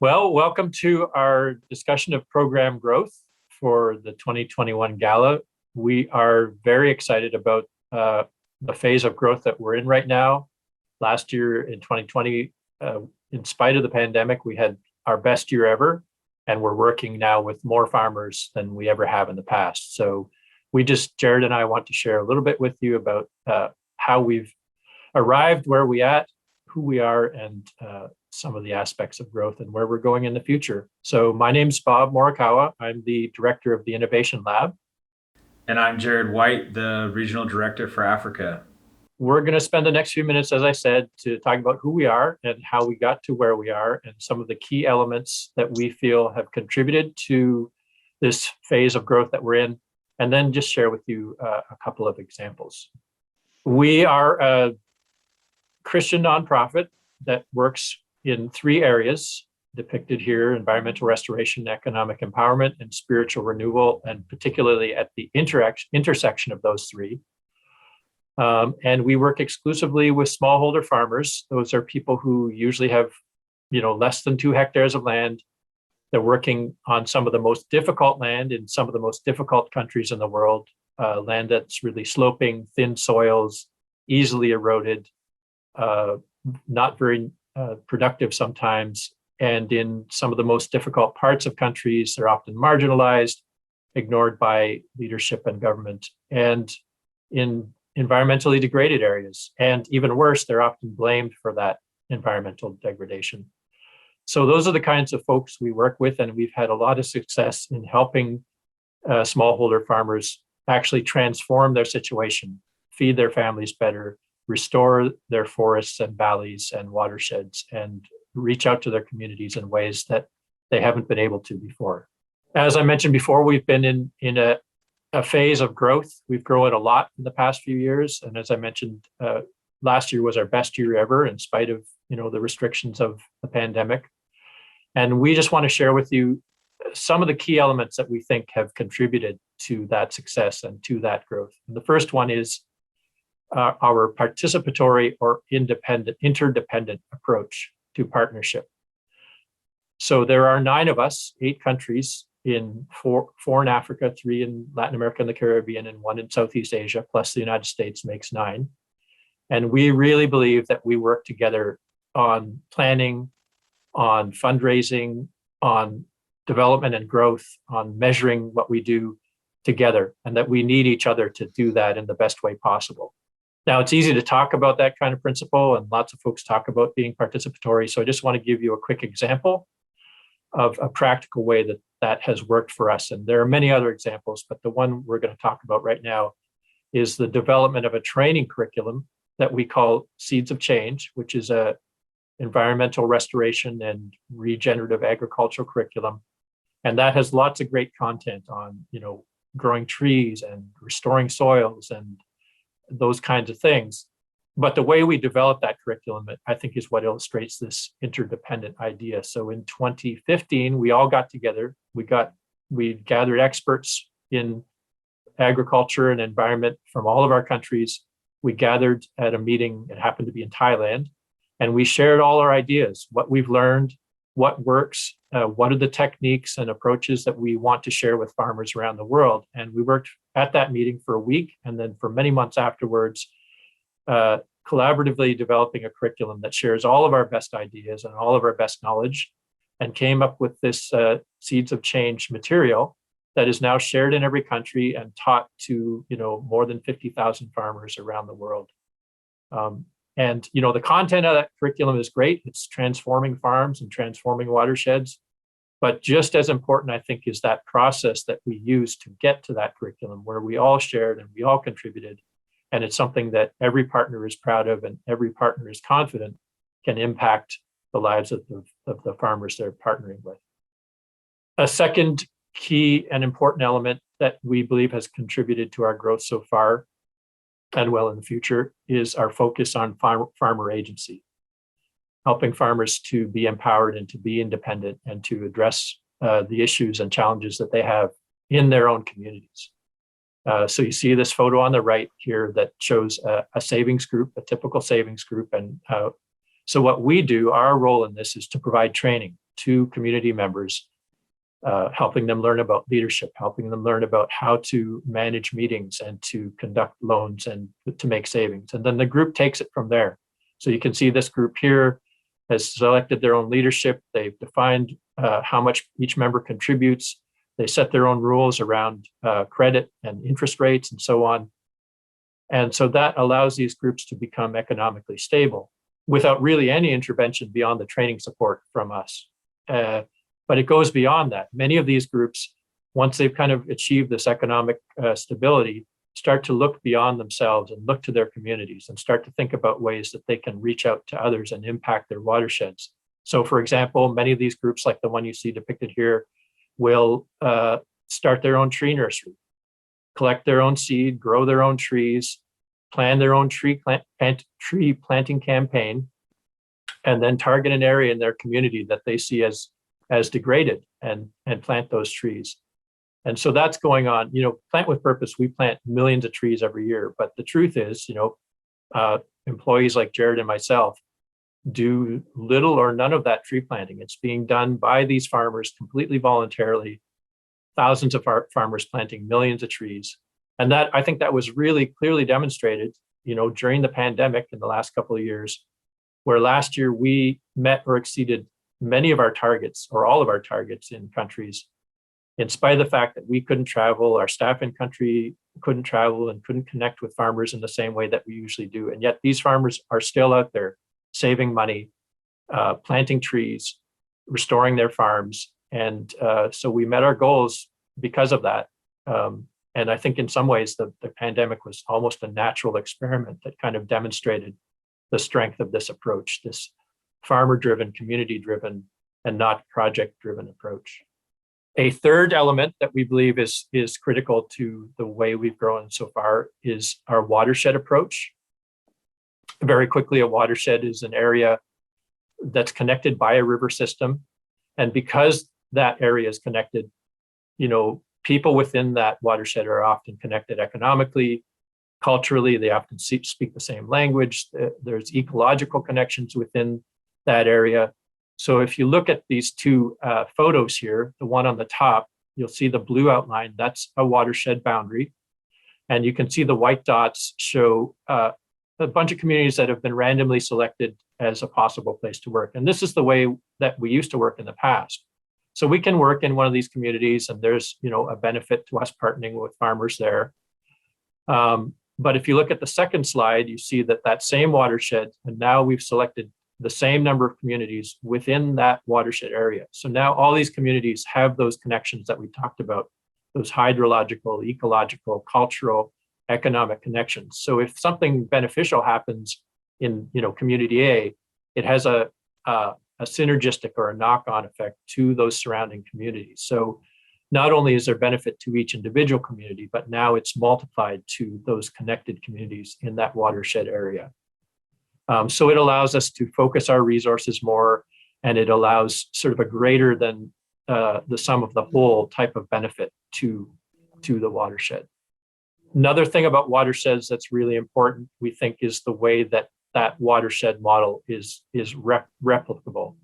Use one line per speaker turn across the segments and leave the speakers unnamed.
Well, welcome to our discussion of program growth for the 2021 Gala. We are very excited about the phase of growth that we're in right now. Last year in 2020, in spite of the pandemic, we had our best year ever, and we're working now with more farmers than we ever have in the past. So Jared and I want to share a little bit with you about how we've arrived where we at, who we are, and some of the aspects of growth and where we're going in the future. So my name's Bob Morikawa. I'm the director of the Innovation Lab.
And I'm Jared White, the Regional Director for Africa.
We're going to spend the next few minutes, as I said, to talk about who we are and how we got to where we are and some of the key elements that we feel have contributed to this phase of growth that we're in, and then just share with you a couple of examples. We are a Christian nonprofit that works in three areas depicted here: environmental restoration, economic empowerment, and spiritual renewal, and particularly at the intersection of those three. And we work exclusively with smallholder farmers. Those are people who usually have, less than 2 hectares of land. They're working on some of the most difficult land in some of the most difficult countries in the world, land that's really sloping, thin soils, easily eroded, not very productive sometimes. And in some of the most difficult parts of countries, they're often marginalized, ignored by leadership and government, and in environmentally degraded areas. And even worse, they're often blamed for that environmental degradation. So those are the kinds of folks we work with, and we've had a lot of success in helping smallholder farmers actually transform their situation, feed their families better, restore their forests and valleys and watersheds, and reach out to their communities in ways that they haven't been able to before. As I mentioned before, we've been in a phase of growth. We've grown a lot in the past few years. And as I mentioned, last year was our best year ever in spite of the restrictions of the pandemic. And we just want to share with you some of the key elements that we think have contributed to that success and to that growth. And the first one is our participatory or interdependent approach to partnership. So there are 9 of us, 8 countries, in four in Africa, 3 in Latin America and the Caribbean, and 1 in Southeast Asia, plus the United States makes 9. And we really believe that we work together on planning, on fundraising, on development and growth, on measuring what we do together, and that we need each other to do that in the best way possible. Now, it's easy to talk about that kind of principle, and lots of folks talk about being participatory. So I just want to give you a quick example of a practical way that has worked for us. And there are many other examples, but the one we're going to talk about right now is the development of a training curriculum that we call Seeds of Change, which is a environmental restoration and regenerative agricultural curriculum. And that has lots of great content on, growing trees and restoring soils and those kinds of things. But the way we developed that curriculum, I think, is what illustrates this interdependent idea. So in 2015, we all got together. We gathered experts in agriculture and environment from all of our countries. We gathered at a meeting, it happened to be in Thailand, and we shared all our ideas, what we've learned, what works, what are the techniques and approaches that we want to share with farmers around the world. And we worked at that meeting for a week, and then for many months afterwards, collaboratively developing a curriculum that shares all of our best ideas and all of our best knowledge, and came up with this Seeds of Change material that is now shared in every country and taught to more than 50,000 farmers around the world. And the content of that curriculum is great. It's transforming farms and transforming watersheds. But just as important, I think, is that process that we use to get to that curriculum, where we all shared and we all contributed. And it's something that every partner is proud of, and every partner is confident can impact the lives of the farmers they're partnering with. A second key and important element that we believe has contributed to our growth so far and well in the future is our focus on farmer agency, helping farmers to be empowered and to be independent and to address the issues and challenges that they have in their own communities. So you see this photo on the right here that shows a savings group, a typical savings group. And so what we do, our role in this is to provide training. to community members, helping them learn about leadership, helping them learn about how to manage meetings and to conduct loans and to make savings. And then the group takes it from there. So you can see this group here has selected their own leadership. They've defined how much each member contributes. They set their own rules around credit and interest rates and so on. And so that allows these groups to become economically stable without really any intervention beyond the training support from us. But it goes beyond that. Many of these groups, once they've kind of achieved this economic stability, start to look beyond themselves and look to their communities and start to think about ways that they can reach out to others and impact their watersheds. So for example, many of these groups, like the one you see depicted here, will start their own tree nursery, collect their own seed, grow their own trees, plan their own tree planting campaign, and then target an area in their community that they see as degraded and plant those trees. And so that's going on. Plant with Purpose, we plant millions of trees every year. But the truth is, employees like Jared and myself do little or none of that tree planting. It's being done by these farmers completely voluntarily, thousands of farmers planting millions of trees. And that, I think that was really clearly demonstrated, during the pandemic in the last couple of years, where last year we met or exceeded many of our targets or all of our targets in countries, in spite of the fact that we couldn't travel, our staff in country couldn't travel and couldn't connect with farmers in the same way that we usually do. And yet these farmers are still out there saving money, planting trees, restoring their farms. And so we met our goals because of that. And I think in some ways the pandemic was almost a natural experiment that kind of demonstrated the strength of this approach, this farmer-driven, community-driven, and not project-driven approach. A third element that we believe is critical to the way we've grown so far is our watershed approach. Very quickly, a watershed is an area that's connected by a river system. And because that area is connected, people within that watershed are often connected economically, culturally, they often speak the same language. There's ecological connections within that area. So if you look at these two photos here, the one on the top, you'll see the blue outline, that's a watershed boundary. And you can see the white dots show a bunch of communities that have been randomly selected as a possible place to work. And this is the way that we used to work in the past. So we can work in one of these communities and there's a benefit to us partnering with farmers there. But if you look at the second slide, you see that same watershed, and now we've selected the same number of communities within that watershed area. So now all these communities have those connections that we talked about, those hydrological, ecological, cultural, economic connections. So if something beneficial happens in community A, it has a synergistic or a knock-on effect to those surrounding communities. So not only is there benefit to each individual community, but now it's multiplied to those connected communities in that watershed area. So it allows us to focus our resources more, and it allows sort of a greater than the sum of the whole type of benefit to the watershed. Another thing about watersheds that's really important, we think, is the way that watershed model is replicable.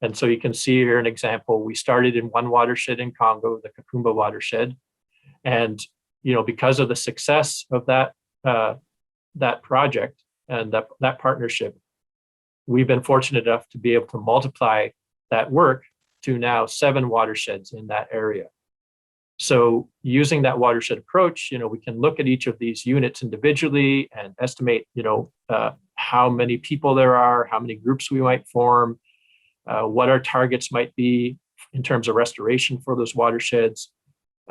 And so you can see here an example. We started in one watershed in Congo, the Kakumba watershed. And because of the success of that project, and that partnership, we've been fortunate enough to be able to multiply that work to now 7 watersheds in that area. So using that watershed approach, we can look at each of these units individually and estimate, how many people there are, how many groups we might form, what our targets might be in terms of restoration for those watersheds.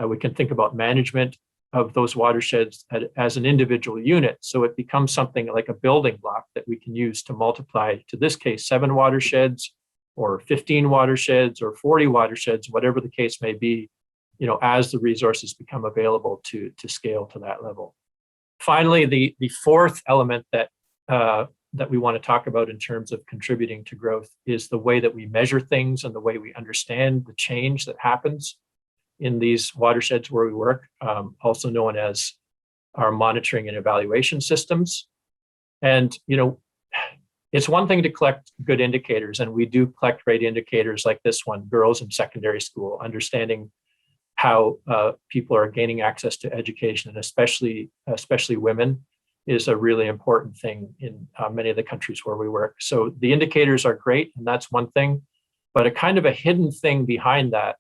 We can think about management of those watersheds as an individual unit. So it becomes something like a building block that we can use to multiply, to this case, 7 watersheds or 15 watersheds or 40 watersheds, whatever the case may be, as the resources become available to scale to that level. Finally, the fourth element that we want to talk about in terms of contributing to growth is the way that we measure things and the way we understand the change that happens in these watersheds where we work, also known as our monitoring and evaluation systems. And, it's one thing to collect good indicators, and we do collect great indicators like this one, girls in secondary school, understanding how people are gaining access to education, and especially women, is a really important thing in many of the countries where we work. So the indicators are great, and that's one thing, but a kind of a hidden thing behind that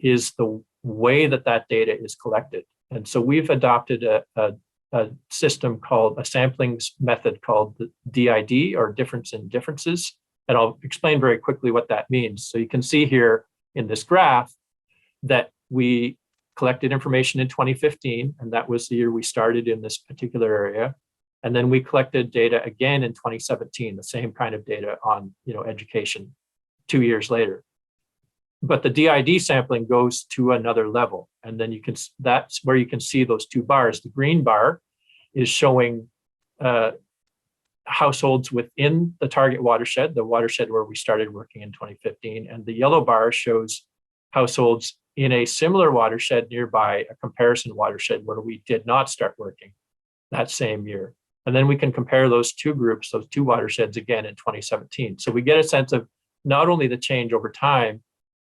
is the way that that data is collected. And so we've adopted a system called a sampling method called the DID, or difference in differences. And I'll explain very quickly what that means. So you can see here in this graph that we collected information in 2015, and that was the year we started in this particular area. And then we collected data again in 2017, the same kind of data on education 2 years later. But the DID sampling goes to another level. And then that's where you can see those two bars. The green bar is showing households within the target watershed, the watershed where we started working in 2015. And the yellow bar shows households in a similar watershed nearby, a comparison watershed where we did not start working that same year. And then we can compare those two groups, those two watersheds, again in 2017. So we get a sense of not only the change over time,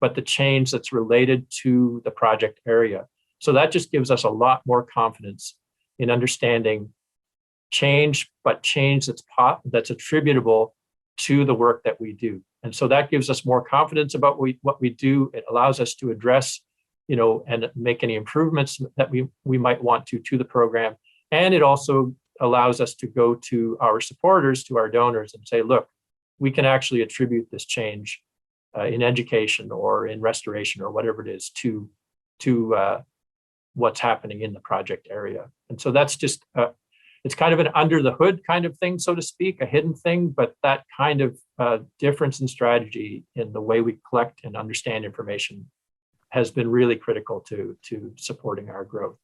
but the change that's related to the project area. So that just gives us a lot more confidence in understanding change, but change that's attributable to the work that we do. And so that gives us more confidence about what we do. It allows us to address, and make any improvements that we might want to the program. And it also allows us to go to our supporters, to our donors, and say, look, we can actually attribute this change in education or in restoration or whatever it is to what's happening in the project area. And so that's just, it's kind of an under the hood kind of thing, so to speak, a hidden thing, but that kind of difference in strategy in the way we collect and understand information has been really critical to supporting our growth.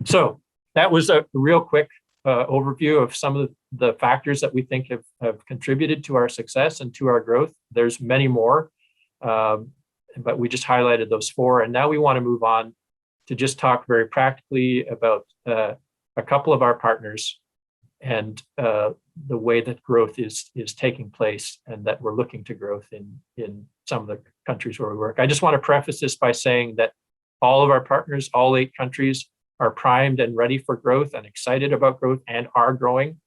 So that was a real quick overview of some of the factors that we think have contributed to our success and to our growth. There's many more, but we just highlighted those four. And now we want to move on to just talk very practically about a couple of our partners and the way that growth is taking place, and that we're looking to growth in some of the countries where we work. I just want to preface this by saying that all of our partners, all 8 countries, are primed and ready for growth and excited about growth and are growing,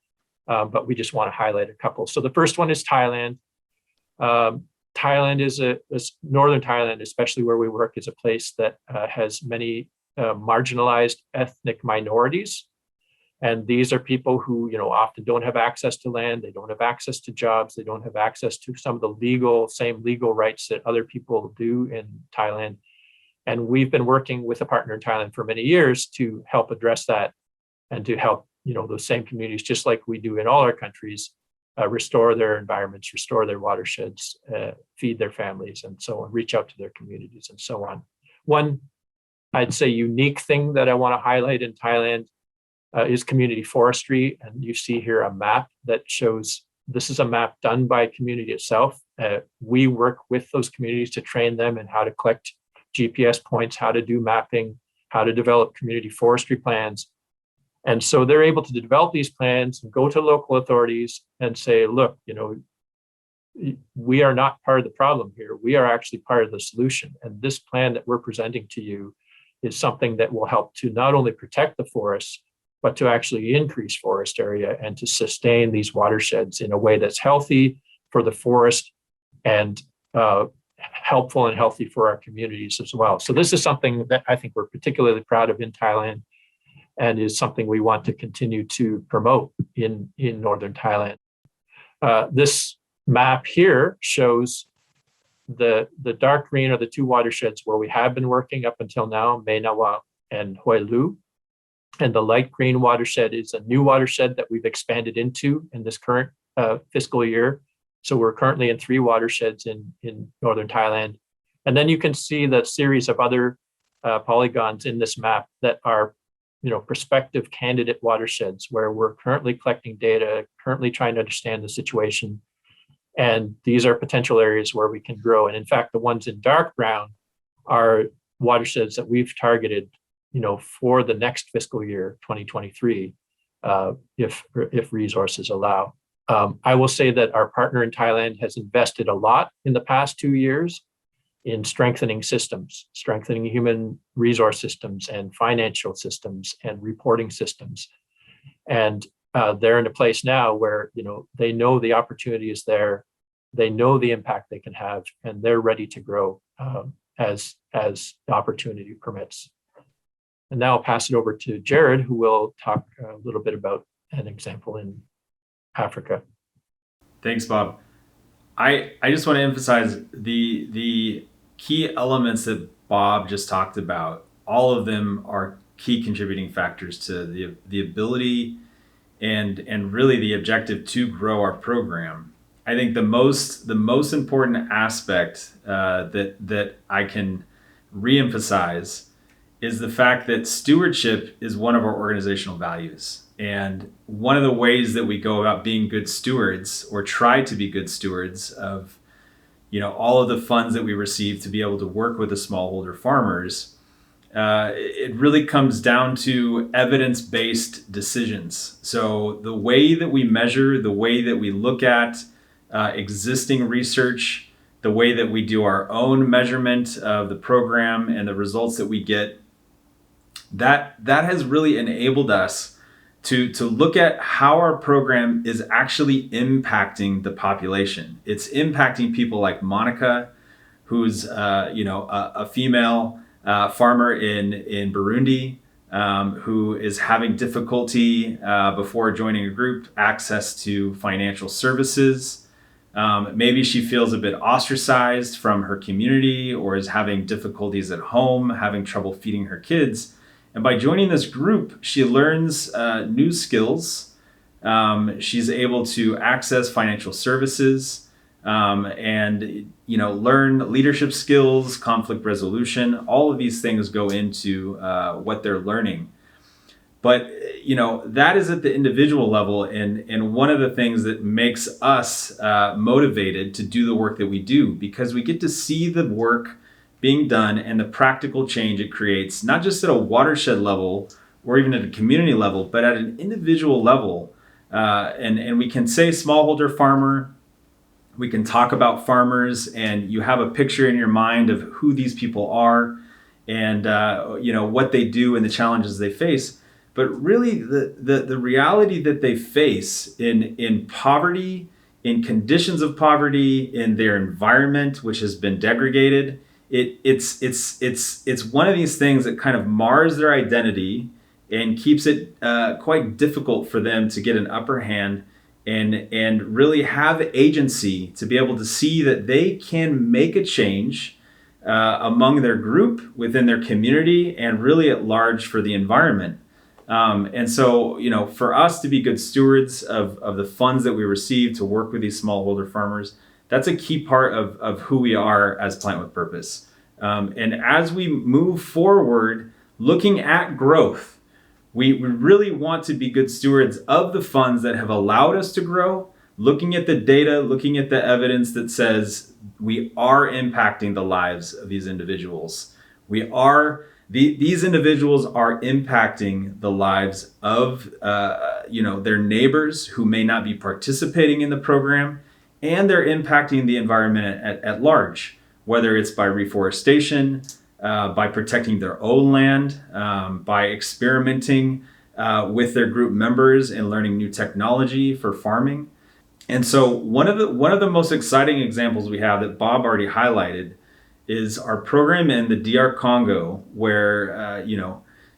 but we just want to highlight a couple. So the first one is Thailand. Thailand is northern Thailand, especially where we work, is a place that has many marginalized ethnic minorities. And these are people who, often don't have access to land, they don't have access to jobs, they don't have access to some of the same legal rights that other people do in Thailand. And we've been working with a partner in Thailand for many years to help address that and to help, those same communities, just like we do in all our countries, restore their environments, restore their watersheds, feed their families, and so on, reach out to their communities and so on. One, I'd say, unique thing that I want to highlight in Thailand is community forestry. And you see here a map that shows, this is a map done by community itself. We work with those communities to train them in how to collect GPS points, how to do mapping, how to develop community forestry plans. And so they're able to develop these plans and go to local authorities and say, look, we are not part of the problem here. We are actually part of the solution. And this plan that we're presenting to you is something that will help to not only protect the forests, but to actually increase forest area and to sustain these watersheds in a way that's healthy for the forest and helpful and healthy for our communities as well. So this is something that I think we're particularly proud of in Thailand, and is something we want to continue to promote in northern Thailand. This map here shows the dark green are the 2 watersheds where we have been working up until now, Mae Nawa and Hoi Lu. And the light green watershed is a new watershed that we've expanded into in this current fiscal year. So we're currently in 3 watersheds in northern Thailand. And then you can see the series of other polygons in this map that are, prospective candidate watersheds where we're currently collecting data, currently trying to understand the situation. And these are potential areas where we can grow. And in fact, the ones in dark brown are watersheds that we've targeted, for the next fiscal year, 2023, if resources allow. I will say that our partner in Thailand has invested a lot in the past 2 years in strengthening systems, strengthening human resource systems and financial systems and reporting systems. And they're in a place now where, they know the opportunity is there, they know the impact they can have, and they're ready to grow as the opportunity permits. And now I'll pass it over to Jared, who will talk a little bit about an example in Africa.
Thanks, Bob. I just want to emphasize the key elements that Bob just talked about. All of them are key contributing factors to the ability and really the objective to grow our program. I think the most important aspect that I can reemphasize is the fact that stewardship is one of our organizational values. And one of the ways that we go about being good stewards, or try to be good stewards of, all of the funds that we receive to be able to work with the smallholder farmers, it really comes down to evidence-based decisions. So the way that we measure, the way that we look at existing research, the way that we do our own measurement of the program and the results that we get, that has really enabled us to look at how our program is actually impacting the population. It's impacting people like Monica, who's a female farmer in Burundi, who is having difficulty before joining a group, access to financial services. Maybe she feels a bit ostracized from her community, or is having difficulties at home, having trouble feeding her kids. And by joining this group, she learns new skills. She's able to access financial services and learn leadership skills, conflict resolution. All of these things go into what they're learning. But that is at the individual level, and one of the things that makes us motivated to do the work that we do, because we get to see the work being done and the practical change it creates, not just at a watershed level or even at a community level, but at an individual level. And we can say smallholder farmer, we can talk about farmers, and you have a picture in your mind of who these people are and what they do and the challenges they face. But really the reality that they face in poverty, in conditions of poverty, in their environment, which has been degraded, it's one of these things that kind of mars their identity and keeps it quite difficult for them to get an upper hand and really have agency to be able to see that they can make a change among their group, within their community, and really at large for the environment. And so, for us to be good stewards of the funds that we receive to work with these smallholder farmers, that's a key part of who we are as Plant with Purpose. And as we move forward, looking at growth, we really want to be good stewards of the funds that have allowed us to grow, looking at the data, looking at the evidence that says we are impacting the lives of these individuals. These individuals are impacting the lives of their neighbors who may not be participating in the program, and they're impacting the environment at large, whether it's by reforestation, by protecting their own land, by experimenting with their group members and learning new technology for farming. And so one of the most exciting examples we have that Bob already highlighted is our program in the DR Congo, where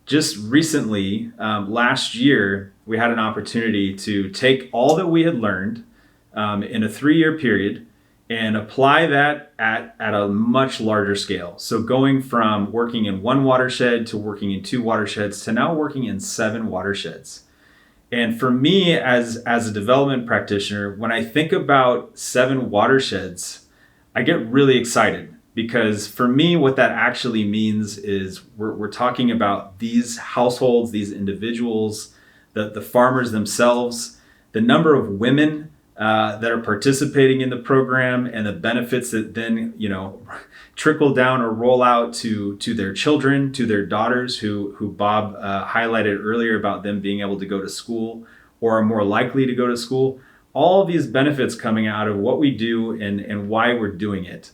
just recently, last year, we had an opportunity to take all that we had learned in a 3-year period and apply that at a much larger scale. So going from working in 1 watershed to working in 2 watersheds to now working in 7 watersheds. And for me as a development practitioner, when I think about 7 watersheds, I get really excited, because for me, what that actually means is we're talking about these households, these individuals, the farmers themselves, the number of women that are participating in the program, and the benefits that then trickle down or roll out to their children, to their daughters, who Bob highlighted earlier about them being able to go to school or are more likely to go to school. all of these benefits coming out of what we do and why we're doing it.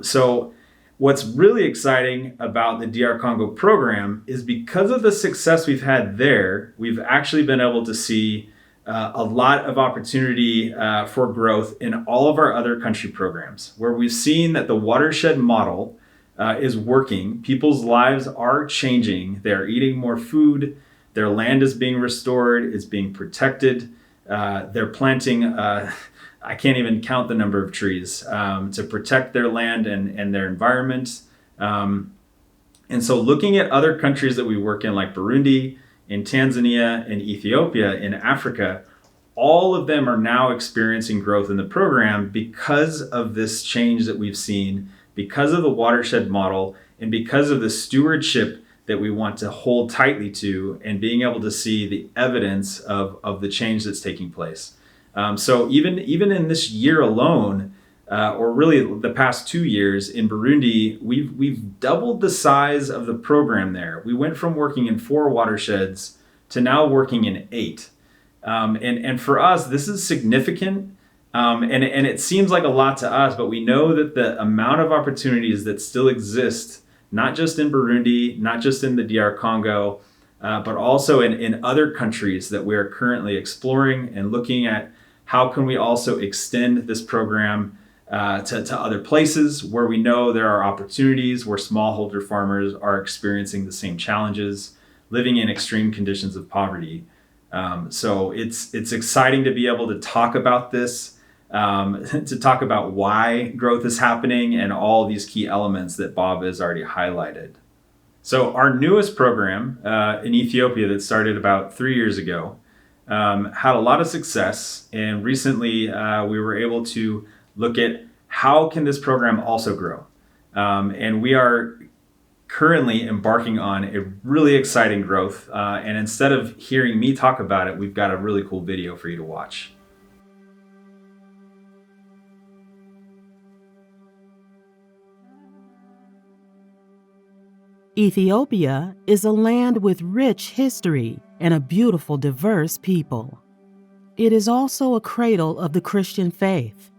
So what's really exciting about the DR Congo program is because of the success we've had there, we've actually been able to see a lot of opportunity for growth in all of our other country programs, where we've seen that the Watershed Model is working. People's lives are changing. They're eating more food. Their land is being restored. It's being protected. They're planting, I can't even count the number of trees to protect their land and their environment. And so looking at other countries that we work in, like Burundi, in Tanzania, and Ethiopia, in Africa, all of them are now experiencing growth in the program because of this change that we've seen, because of the Watershed Model, and because of the stewardship that we want to hold tightly to, and being able to see the evidence of the change that's taking place. So even in this year alone, or really the past 2 years in Burundi, we've doubled the size of the program there. We went from working in 4 watersheds to now working in 8. And for us, this is significant. And it seems like a lot to us, but we know that the amount of opportunities that still exist, not just in Burundi, not just in the DR Congo, but also in other countries that we are currently exploring and looking at how can we also extend this program to other places where we know there are opportunities, where smallholder farmers are experiencing the same challenges, living in extreme conditions of poverty. So it's exciting to be able to talk about this, to talk about why growth is happening and all these key elements that Bob has already highlighted. So our newest program in Ethiopia that started about 3 years ago had a lot of success, and recently we were able to look at how can this program also grow. And we are currently embarking on a really exciting growth. And instead of hearing me talk about it, we've got a really cool video for you to watch.
Ethiopia is a land with rich history and a beautiful, diverse people. It is also a cradle of the Christian faith.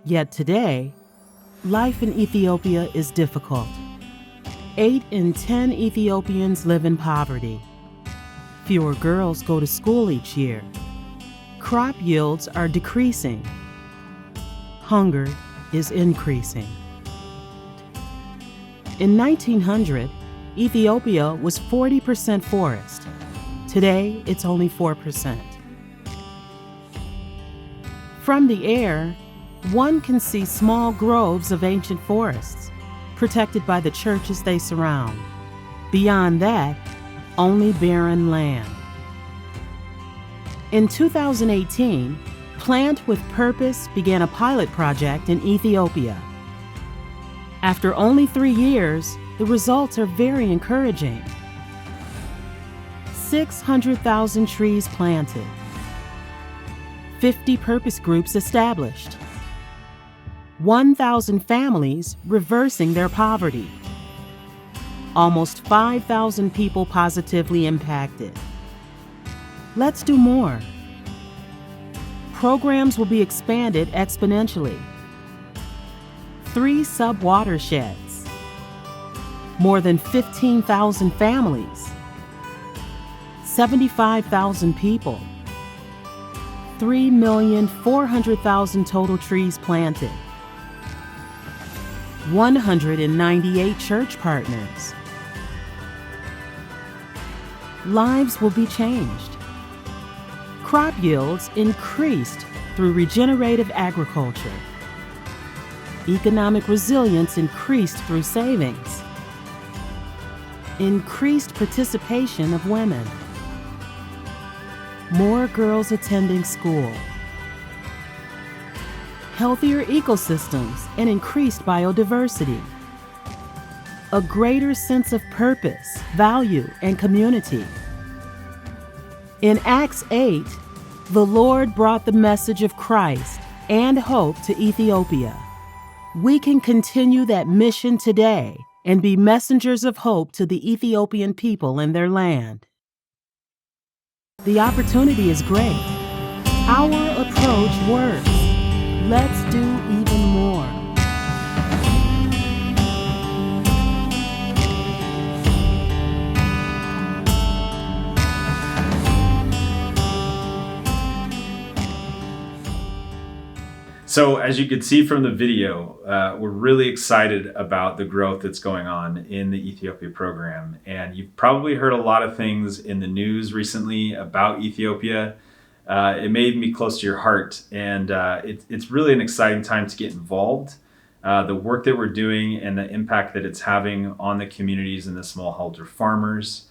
Yet today, life in Ethiopia is difficult. 8 in 10 Ethiopians live in poverty. Fewer girls go to school each year. Crop yields are decreasing. Hunger is increasing. In 1900, Ethiopia was 40% forest. Today, it's only 4%. From the air, one can see small groves of ancient forests, protected by the churches they surround. Beyond that, only barren land. In 2018, Plant with Purpose began a pilot project in Ethiopia. After only 3 years, the results are very encouraging. 600,000 trees planted. 50 purpose groups established. 1,000 families reversing their poverty. Almost 5,000 people positively impacted. Let's do more. Programs will be expanded exponentially. 3 sub-watersheds. More than 15,000 families. 75,000 people. 3,400,000 total trees planted. 198 church partners. Lives will be changed. Crop yields increased through regenerative agriculture. Economic resilience increased through savings. Increased participation of women. More girls attending school. Healthier ecosystems and increased biodiversity. A greater sense of purpose, value, and community. In Acts 8, the Lord brought the message of Christ and hope to Ethiopia. We can continue that mission today and be messengers of hope to the Ethiopian people and their land. The opportunity is great. Our approach works. Let's do even more.
So as you could see from the video, we're really excited about the growth that's going on in the Ethiopia program. And you've probably heard a lot of things in the news recently about Ethiopia. It made me close to your heart, and it's really an exciting time to get involved. The work that we're doing and the impact that it's having on the communities and the smallholder farmers.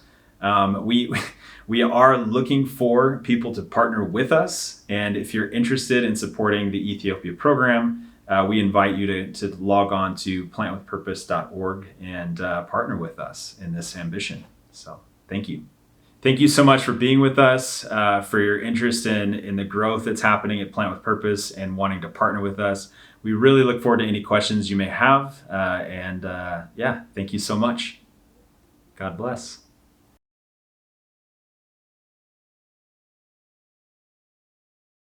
We are looking for people to partner with us, and if you're interested in supporting the Ethiopia program, we invite you to log on to plantwithpurpose.org and partner with us in this ambition. So thank you. Thank you so much for being with us, for your interest in the growth that's happening at Plant with Purpose and wanting to partner with us. We really look forward to any questions you may have. Yeah, thank you so much. God bless.